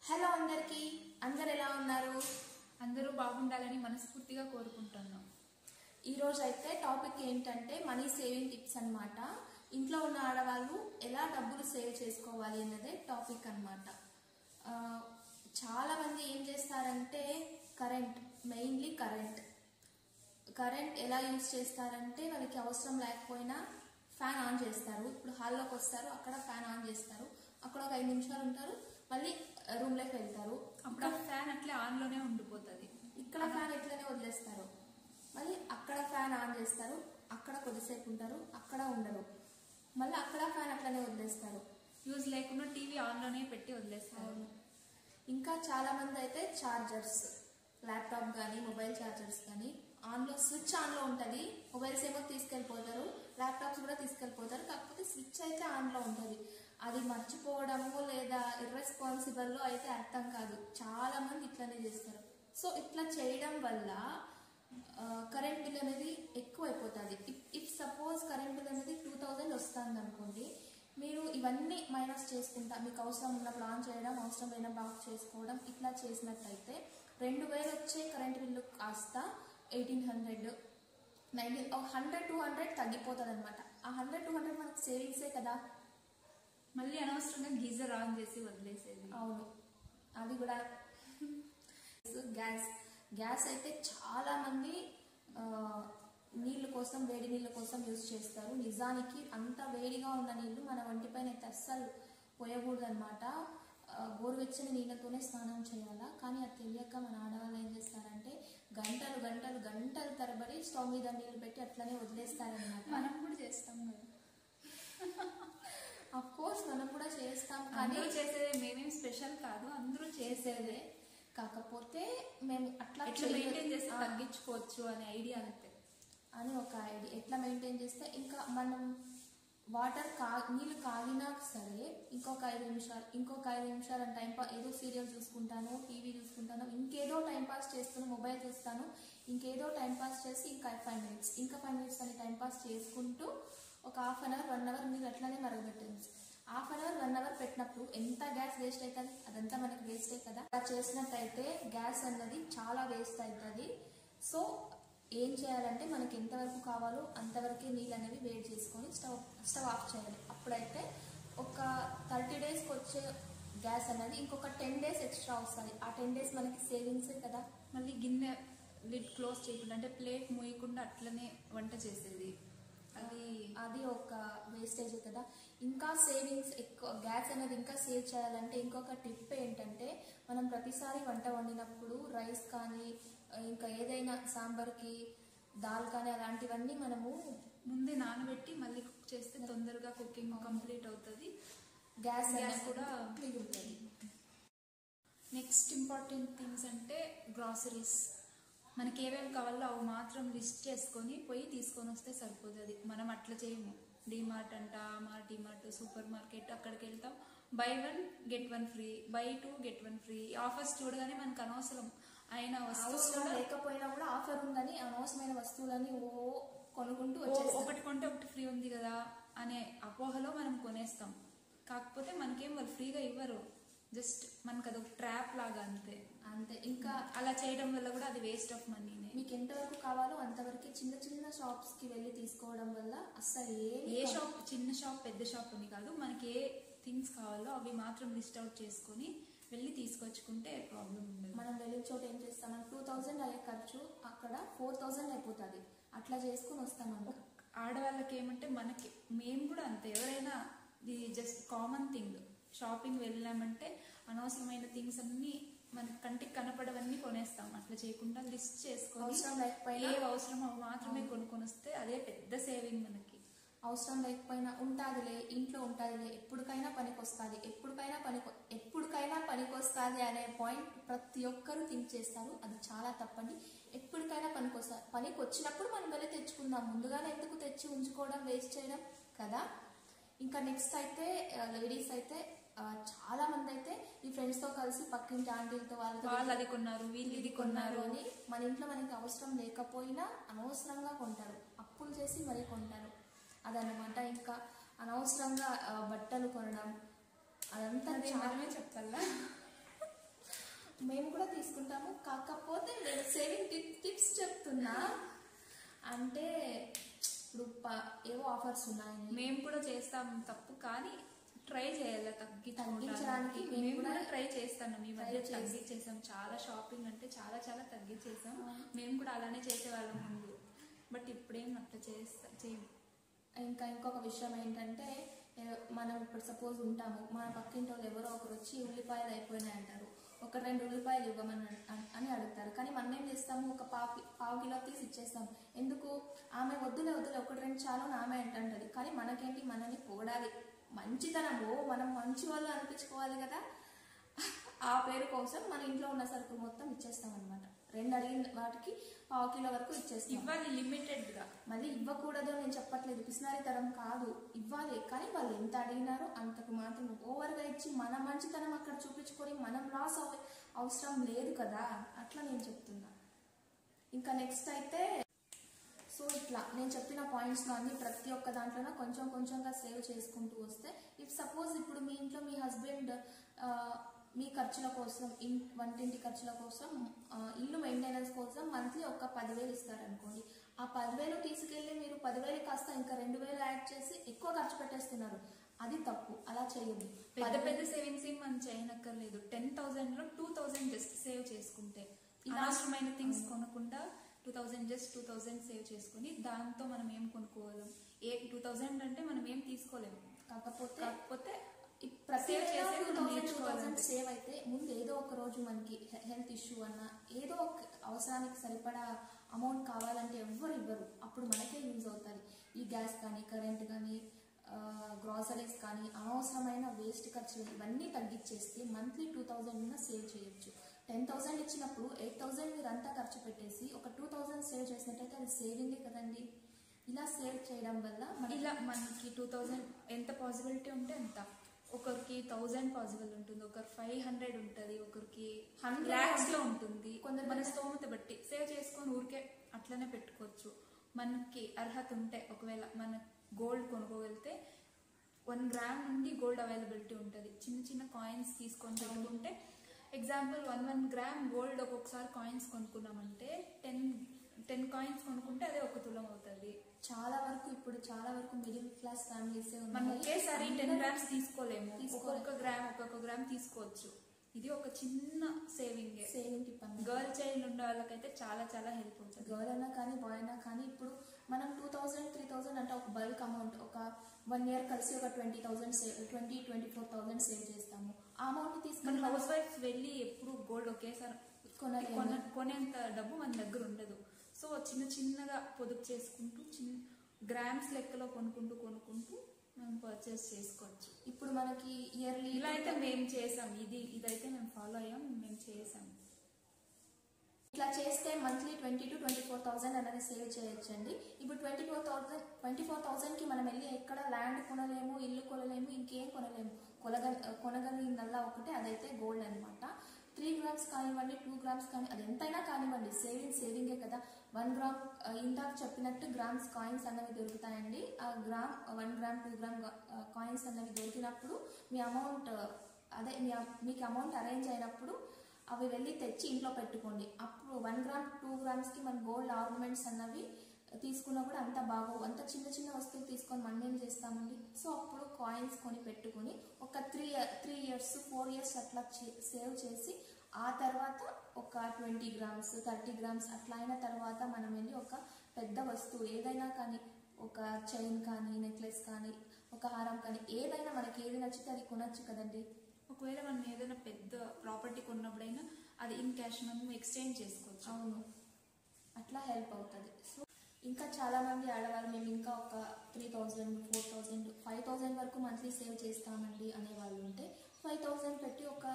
Hello అందరికీ, అందరు ఎలా ఉన్నారు? అందరూ బాగుండాలని మనస్ఫూర్తిగా కోరుకుంటున్నాం. ఈరోజు అయితే టాపిక్ ఏంటంటే మనీ సేవింగ్ టిప్స్ అన్నమాట. ఇంట్లో ఉన్న ఆడవాళ్ళు ఎలా డబ్బులు సేవ్ చేసుకోవాలి అన్నదే టాపిక్ అన్నమాట. చాలా మంది ఏం చేస్తారంటే మెయిన్లీ కరెంట్ ఎలా యూజ్ చేస్తారంటే వాళ్ళకి అవసరం లేకపోయినా ఫ్యాన్ ఆన్ చేస్తారు. ఇప్పుడు హాల్లోకి వస్తారు, అక్కడ ఫ్యాన్ ఆన్ చేస్తారు, అక్కడ ఒక 5 నిమిషాలు ఉంటారు, మళ్ళీ రూమ్లోకి వెళ్తారు. అప్పుడు ఆ ఫ్యాన్ అట్లే ఆన్లోనే ఉండిపోతుంది. ఇక్కడ ఫ్యాన్ ఎట్లనే వదిలేస్తారు, మళ్ళీ అక్కడ ఫ్యాన్ ఆన్ చేస్తారు, అక్కడ కొద్దిసేపు ఉంటారు, అక్కడ ఉండరు, మళ్ళీ అక్కడ ఫ్యాన్ అట్లనే వదిలేస్తారు. యూజ్ లేకుండా టీవీ ఆన్లోనే పెట్టి వదిలేస్తారు. ఇంకా చాలా మంది అయితే ఛార్జర్స్, ల్యాప్టాప్ కానీ మొబైల్ ఛార్జర్స్ కానీ స్విచ్ ఆన్లో ఉంటుంది. మొబైల్స్ ఏమో తీసుకెళ్ళిపోతారు, ల్యాప్టాప్స్ కూడా తీసుకెళ్ళిపోతారు, కాకపోతే స్విచ్ అయితే ఆన్లో ఉంటుంది. అది మర్చిపోవడము లేదా ఇర్రెస్పాన్సిబుల్లో అయితే అర్థం కాదు. చాలా మంది ఇట్లనే చేస్తారు. సో ఇట్లా చేయడం వల్ల కరెంట్ బిల్ అనేది ఎక్కువ అయిపోతుంది. ఇఫ్ సపోజ్ కరెంట్ బిల్ అనేది 2000 వస్తుంది అనుకోండి, మీరు ఇవన్నీ మైనస్ చేసుకుంటా మీకు అవసరం ఉన్నప్పుడు ఆన్ చేయడం, అవసరం లేనప్పుడు ఆఫ్ చేసుకోవడం ఇట్లా చేసినట్లయితే 2000 వచ్చే కరెంట్ బిల్లు కాస్త 1800, 100-200 తగ్గిపోతుంది అనమాట. ఆ 100-200 మనకు సేవింగ్సే కదా. మళ్ళీ అనవసరంగా గీజర్ ఆన్ చేసి వదిలేసేది. అవును, అది కూడా. గ్యాస్ అయితే చాలా మంది నీళ్ళ కోసం, వేడి నీళ్ళ కోసం యూజ్ చేస్తారు. నిజానికి అంత వేడిగా ఉన్న నీళ్లు మన వంటిపైన అయితే అస్సలు పోయకూడదు అనమాట. గోరువెచ్చని నీళ్ళతోనే స్నానం చేయాలా. కానీ అది తెలియక మన ఆడవాళ్ళు ఏం చేస్తారంటే గంటలు తరబడి స్టవ్ మీద నీళ్ళు పెట్టి అట్లనే వదిలేస్తారనమాట. మనం కూడా చేస్తాం కదా. అఫ్ కోర్స్ మనం కూడా చేస్తాం, కానీ చేసేదే మేమేం స్పెషల్ కాదు, అందరూ చేసేదే. కాకపోతే మేము అట్లా మెయింటైన్ చేస్తే తగ్గించుకోవచ్చు అనే ఐడియా అంతే. అని ఒక ఐడియా. ఎట్లా మెయింటైన్ చేస్తే ఇంకా మనం నీళ్ళు కాగినా సరే ఇంకొక 5 నిమిషాలు అని ఏదో సీరియల్ చూసుకుంటాను, టీవీ చూసుకుంటాను, ఇంకేదో టైంపాస్ చేస్తాను, మొబైల్ చూస్తాను, ఇంకేదో టైంపాస్ చేసి ఇంకా 5 మినిట్స్ అని టైంపాస్ చేసుకుంటూ ఒక హాఫ్ అన్ అవర్ 1 అవర్ మీరు అట్లనే మరగబెట్టండి. హాఫ్ అన్ అవర్ 1 అవర్ పెట్టినప్పుడు ఎంత గ్యాస్ వేస్ట్ అవుతుంది? అదంతా మనకి వేస్టే కదా. అలా చేసినట్టయితే గ్యాస్ అన్నది చాలా వేస్ట్ అవుతుంది. సో ఏం చేయాలంటే మనకి ఎంతవరకు కావాలో అంతవరకే నీళ్ళు అనేవి వేడి చేసుకొని స్టవ్ ఆఫ్ చేయాలి. అప్పుడైతే ఒక 30 డేస్కి వచ్చే గ్యాస్ అనేది ఇంకొక 10 డేస్ ఎక్స్ట్రా వస్తుంది. ఆ 10 డేస్ మనకి సేవింగ్సే కదా. మళ్ళీ గిన్నె లిడ్ క్లోజ్ చేయకుండా, అంటే ప్లేట్ మూయకుండా అట్లనే వంట చేసేది, అది ఒక వేస్టేజ్ కదా. ఇంకా సేవింగ్స్ ఎక్కువ, గ్యాస్ అనేది ఇంకా సేవ్ చేయాలంటే ఇంకొక టిప్ ఏంటంటే, మనం ప్రతిసారి వంట వండినప్పుడు రైస్ కానీ ఇంకా ఏదైనా సాంబార్కి దాల్ కానీ అలాంటివన్నీ మనము ముందే నానబెట్టి మళ్ళీ కుక్ చేస్తే తొందరగా కుకింగ్ కంప్లీట్ అవుతుంది, గ్యాస్ కూడా మిగులుతుంది. నెక్స్ట్ ఇంపార్టెంట్ థింగ్స్ అంటే గ్రాసరీస్. మనకి ఏమేమి కావాలో అవి మాత్రం లిస్ట్ చేసుకొని పోయి తీసుకొని వస్తే సరిపోతుంది. మనం అట్లా చేయము. డిమార్ట్ అంట, డిమార్ట్, సూపర్ మార్కెట్, అక్కడికి వెళ్తాం, buy 1 get 1 free, buy 2 get 1 free. Offers చూడగానే మనకు అనవసరం అయిన వస్తువులు లేకపోయినా కూడా ఆఫర్ ఉందని అనవసరమైన వస్తువులని కొనుక్కుంటూ ఒకటి కొంటే ఒకటి ఫ్రీ ఉంది కదా అనే అపోహలో మనం కొనేస్తాం. కాకపోతే మనకేం వాళ్ళు ఫ్రీగా ఇవ్వరు, జస్ట్ మనకు అది ఒక ట్రాప్ లాగా అంతే. ఇంకా అలా చేయడం వల్ల కూడా అది వేస్ట్ ఆఫ్ మనీనే. మీకు ఎంతవరకు కావాలో అంతవరకు చిన్న షాప్స్ కి వెళ్ళి తీసుకోవడం వల్ల అస్సలు ఏ షాప్, చిన్న షాప్ పెద్ద షాప్ అని కాదు, మనకి ఏ థింగ్స్ కావాలో అవి మాత్రం లిస్ట్ అవుట్ చేసుకొని వెళ్ళి తీసుకొచ్చుకుంటే ప్రాబ్లం ఉండదు. మనం వెళ్ళిన చోట ఏం చేస్తాం, 2000 అయ్యే ఖర్చు అక్కడ 4000 అయిపోతుంది. అట్లా చేసుకుని వస్తాం. ఆడవాళ్ళకి ఏమంటే మనకి మేము కూడా అంతే. ఎవరైనా ఇది జస్ట్ కామన్ థింగ్, షాపింగ్ వెళ్ళామంటే అనవసరమైన థింగ్స్ అన్ని మనకి కంటికి కనపడవన్నీ కొనేస్తాం. అట్లా చేయకుండా లిస్ట్ చేసుకొని ఏ అవసరమో మాత్రమే కొనుక్కొని వస్తే అదే పెద్ద సేవింగ్ మనకి. అవసరం లేకపోయినా ఉంటాదిలే, ఇంట్లో ఉంటాదిలే, ఎప్పటికైనా పనికొస్తుంది అనే పాయింట్ ప్రతి ఒక్కరూ థింక్ చేస్తారు. అది చాలా తప్పండి. ఎప్పటికైనా పనికి వచ్చినప్పుడు మనం వెళ్ళి తెచ్చుకుందాం. ముందుగానే ఎందుకు తెచ్చి ఉంచుకోవడం, వేస్ట్ చేయడం కదా. ఇంకా నెక్స్ట్ అయితే లేడీస్ అయితే చాలా మంది అయితే ఈ ఫ్రెండ్స్ తో కలిసి పక్కింటి ఆంటీలతో వాళ్ళు అది కొన్నారు, వీళ్ళు ఇది కొన్నారు అని మన ఇంట్లో మనకి అవసరం లేకపోయినా అనవసరంగా కొంటారు, అప్పులు చేసి మరీ కొంటారు. అదనమాట. ఇంకా అనవసరంగా బట్టలు కొనడం, అదంతా మనమే చెప్పాలా. మేము కూడా తీసుకుంటాము. కాకపోతే నేను సేవింగ్ టిప్స్ చెప్తున్నా. అంటే ఇప్పుడు ఏవో ఆఫర్స్ ఉన్నాయని మేము కూడా చేస్తాం తప్పు, కానీ ట్రై చేయాలి తగ్గించడానికి. మేము కూడా ట్రై చేస్తాను. మీ మధ్య తగ్గించేసాం, చాలా షాపింగ్ అంటే చాలా చాలా తగ్గించేసాం. మేము కూడా అలానే చేసేవాళ్ళం ముందు, బట్ ఇప్పుడేం అట్లా చేయము. ఇంకా ఇంకొక విషయం ఏంటంటే, మనం ఇప్పుడు సపోజ్ ఉంటాము, మన పక్కింటి వాళ్ళు ఎవరో ఒకరు వచ్చి ఉల్లిపాయలు అయిపోయినాయి అంటారు, ఒక 2 ఉల్లిపాయలు ఇవ్వమని అని అడుగుతారు. కానీ మనం ఏం చేస్తాము, ఒక పావు కిలో తీసి ఇచ్చేస్తాం. ఎందుకు? ఆమె వద్దులే 1-2 చాలు ఆమె అంటది. కానీ మనకేంటి, మనని పొగడాలి, మంచితనము, మనం మంచి వాళ్ళు అనిపించుకోవాలి కదా. ఆ పేరు కోసం మన ఇంట్లో ఉన్న సరుకులు మొత్తం ఇచ్చేస్తాం అనమాట. 2 అడిగిన వాటికి పావు కిలో వరకు ఇచ్చేస్తాం. ఇవ్వాలి లిమిటెడ్ గా, మళ్ళీ ఇవ్వకూడదు నేను చెప్పట్లేదు, పిసినారి తరం కాదు, ఇవ్వాలి. కానీ వాళ్ళు ఎంత అడిగినారో అంతకు మాత్రం. ఓవర్గా ఇచ్చి మన మంచితనం అక్కడ చూపించుకొని మనం లాస్ అవసరం లేదు కదా, అట్లా నేను చెప్తున్నా. ఇంకా నెక్స్ట్ అయితే, సో ఇట్లా నేను చెప్పిన పాయింట్స్లో అన్ని ప్రతి ఒక్క దాంట్లోనే కొంచెం కొంచెంగా సేవ్ చేసుకుంటూ వస్తే, ఇఫ్ సపోజ్ ఇప్పుడు మీ ఇంట్లో మీ హస్బెండ్ మీ ఖర్చుల కోసం, వంటింటి ఖర్చుల కోసం, ఇల్లు మెయింటెనెన్స్ కోసం మంత్లీ ఒక 10,000 ఇస్తారనుకోండి. ఆ 10,000 తీసుకెళ్ళి మీరు 10,000 కాస్త ఇంకా 2,000 యాడ్ చేసి ఎక్కువ ఖర్చు పెట్టేస్తున్నారు. అది తప్పు, అలా చేయొద్దు. పెద్ద పెద్ద సేవింగ్స్ మనం చేయనక్కర్లేదు. 10,000లో 2,000 జస్ట్ సేవ్ చేసుకుంటే, అనవసరమైన థింగ్స్ కొనకుండా 2,000 జస్ట్ 2,000 సేవ్ చేసుకుని దాంతో మనం ఏం కొనుక్కోగలం? 2,000 అంటే మనం ఏం తీసుకోలేము. కాకపోతే ప్రతి 2,000 సేవ్ అయితే ముందు ఏదో ఒక రోజు మనకి హెల్త్ ఇష్యూ అన్నా, ఏదో ఒక అవసరానికి సరిపడా అమౌంట్ కావాలంటే ఎవ్వరు ఇవ్వరు, అప్పుడు మనకే యూజ్ అవుతుంది. ఈ గ్యాస్ కానీ, కరెంట్ కానీ, గ్రాసరీస్ కానీ, అనవసరమైన వేస్ట్ ఖర్చులు ఇవన్నీ తగ్గించేస్తే మంత్లీ 2,000 సేవ్ చేయొచ్చు. 10,000 ఇచ్చినప్పుడు 8,000 మీరు అంతా ఖర్చు పెట్టేసి ఒక 2,000 సేవ్ చేసినట్టయితే అది సేవింగే కదండి. ఇలా సేవ్ చేయడం వల్ల ఇలా మనకి 2,000 ఎంత పాసిబిలిటీ ఉంటే అంత. ఒకరికి 1,000 పాసిబుల్ ఉంటుంది, ఒకరికి 500 ఉంటుంది, ఒకరికి 100 lakhs లో ఉంటుంది. కొందరు మన స్తోమత బట్టి సేవ్ చేసుకొని ఊరికే అట్లనే పెట్టుకోవచ్చు. మనకి అర్హత ఉంటే, ఒకవేళ మన గోల్డ్ కొనుక్కోగలిగితే 1 గ్రామ్ నుండి గోల్డ్ అవైలబిలిటీ ఉంటుంది. చిన్న చిన్న కాయిన్స్ తీసుకొని పెట్టుకుంటే, ఎగ్జాంపుల్ 1 గ్రామ్ గోల్డ్ ఒక్కొక్కసారి కాయిన్స్ కొనుక్కున్నామంటే 10 కాయిన్స్ కొనుక్కుంటే అదే 1 తులం అవుతుంది. చాలా వరకు మిడిల్ క్లాస్ ఫ్యామిలీస్ మనం ఒకేసారి 10 గ్రామ్స్ తీసుకోలేము, ఒక్కొక్క గ్రామ్ తీసుకోవచ్చు. ఇది ఒక చిన్న సేవింగ్ టిప్. గర్ల్ చైల్డ్ ఉండే వాళ్ళకైతే చాలా చాలా హెల్ప్ అవుతుంది. గర్ల్ అయినా కానీ, బాయ్ అయినా కానీ, ఇప్పుడు మనం 2,000, 3,000 అంటే ఒక బల్క్ అమౌంట్, ఒక 1 year కలిసి ఒక 24,000 సేవ్ చేస్తాము. ఆ అమౌంట్ తీసుకుని హౌస్ వైఫ్ వెళ్ళి ఎప్పుడు గోల్డ్ ఒకేసారి కొనేంత డబ్బు మన దగ్గర ఉండదు. సో చిన్నగా పొదుపు చేసుకుంటూ గ్రామ్స్ లెక్కలో కొనుక్కుంటూ మనం పర్చేస్ చేసుకోవచ్చు. ఇప్పుడు మనకి ఇయర్లీ ఇలా అయితే మేము చేసాం, ఇదైతే మేము ఫాలో అయ్యాం, మేము చేసాం. ఇట్లా చేస్తే మంత్లీ 20,000 to 24,000 అనేది సేవ్ చేయొచ్చండి. ఇప్పుడు 24,000కి మనం వెళ్ళి ఎక్కడ ల్యాండ్ కొనలేము, ఇల్లు కొనలేము, ఇంకేం కొనలేము. కొనగలిగిందల్లా ఒకటే, అదైతే గోల్డ్ అనమాట. 3 grams కానివ్వండి, 2 grams కానీ, అది ఎంతైనా కానివ్వండి, సేవింగే కదా. 1 gram ఇందాక చెప్పినట్టు గ్రామ్స్ కాయిన్స్ అన్నవి దొరుకుతాయండి. ఆ 1 gram 2 gram కాయిన్స్ అన్నవి దొరికినప్పుడు మీ అమౌంట్ మీకు అమౌంట్ అరేంజ్ అయినప్పుడు అవి వెళ్ళి తెచ్చి ఇంట్లో పెట్టుకోండి. అప్పుడు 1 gram 2 gramsకి మన గోల్డ్ ఆర్నమెంట్స్ అన్నవి తీసుకున్నా కూడా అంత బాగోవు. అంత చిన్న చిన్న వస్తువులు తీసుకొని మనం ఏం చేస్తామండి. సో అప్పుడు కాయిన్స్ కొని పెట్టుకుని ఒక 3 years 4 years అట్లా సేవ్ చేసి, ఆ తర్వాత ఒక 20 grams 30 grams అట్లా అయిన తర్వాత మనం వెళ్ళి ఒక పెద్ద వస్తువు ఏదైనా కానీ, ఒక చైన్ కానీ, నెక్లెస్ కానీ, ఒక హారం కానీ, ఏదైనా మనకి ఏది నచ్చితే అది కొనొచ్చు కదండి. ఒకవేళ మనం ఏదైనా పెద్ద ప్రాపర్టీ కొన్నప్పుడైనా అది ఇన్ క్యాష్ మనం ఎక్స్చేంజ్ చేసుకోవచ్చు. అవును, అట్లా హెల్ప్ అవుతుంది. సో ఇంకా చాలా మంది ఆడవాళ్ళు మేము ఇంకా ఒక 3,000 4,000 5,000 వరకు మంత్లీ సేవ్ చేస్తామండి అనే వాళ్ళు ఉంటే 5,000 పెట్టి ఒక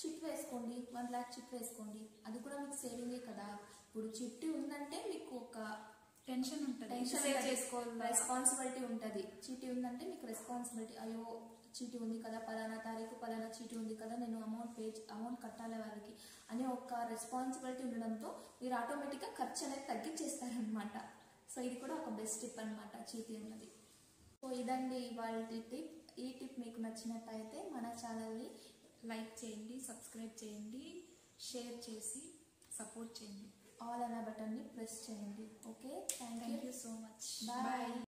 చిట్ వేసుకోండి, 1 lakh చిట్ వేసుకోండి. అది కూడా మీకు సేవింగే కదా. ఇప్పుడు చిట్టి ఉందంటే మీకు ఒక టెన్షన్ ఉంటుంది, రెస్పాన్సిబిలిటీ ఉంటుంది. చీటీ ఉందంటే మీకు రెస్పాన్సిబిలిటీ, అయ్యో చీటీ ఉంది కదా, పలానా తారీఖు పలానా చీటీ ఉంది కదా, నేను అమౌంట్ కట్టాలి వాళ్ళకి అని ఒక రెస్పాన్సిబిలిటీ ఉండడంతో మీరు ఆటోమేటిక్గా ఖర్చు అనేది తగ్గించేస్తారనమాట. సో ఇది కూడా ఒక బెస్ట్ టిప్ అనమాట, చీటీ అన్నది. సో ఇదండి ఇవాళ టిప్. ఈ టిప్ మీకు నచ్చినట్టయితే మన ఛానల్ని లైక్ చేయండి, సబ్స్క్రైబ్ చేయండి, షేర్ చేసి సపోర్ట్ చేయండి. ఆల్ అనే బటన్ని ప్రెస్ చేయండి. Okay, thank thank you. You so much. Bye. Bye.